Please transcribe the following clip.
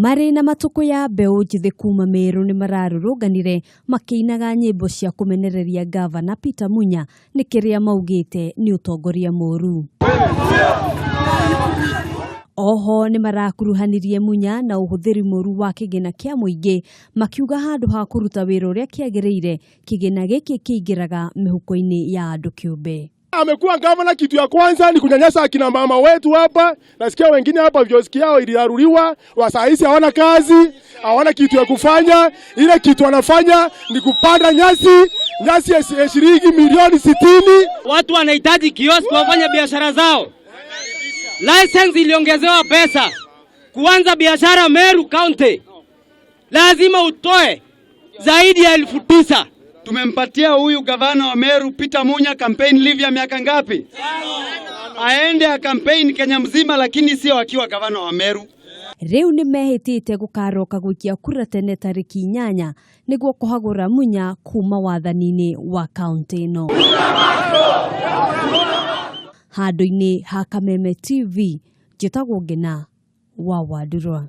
Mari na matuko ya Mbeu njithi kuuma Meru ni mararurunganire makiinaga nyimbo cia kumenereria ngavana Peter Munya nikiria maugite ni utongoria muuru. Oho ni marakuruhanirie Munya na uhuthiri muuru wa kigina kia muingi makiuga handu ha kuruta wira uria kiagiriire kigina giki kiingiraga mihuko-ini ya andu kiumbe. Amekuwa ngavana, kitu ya kwanza ni kunyanyasa akina mama wetu hapa. Nasikia wengine hapa vioski yao iliaruliwa, wasaisi hawana kazi, hawana kitu ya kufanya. Ile kitu wanafanya ni kupanda nyasi ya shilingi milioni 60. Watu wanahitaji kioski wafanya biashara zao. License iliongezewa pesa. Kuanza biashara Meru County lazima utoe zaidi ya 9,000. Tumempatia huyu gavana wa Meru Peter Munya campaign leave ya miaka ngapi? Aende a campaign Kenya mzima, lakini sio akiwa gavana wa Meru. Riu ni mehitite gukaroka gwikia kura tene tariki 8 niguo kuhagura Munya kuuma wathani-ini wa kaunti ino. Handu-ini ha Kameme TV njitagwo Gina wa Wadurwa.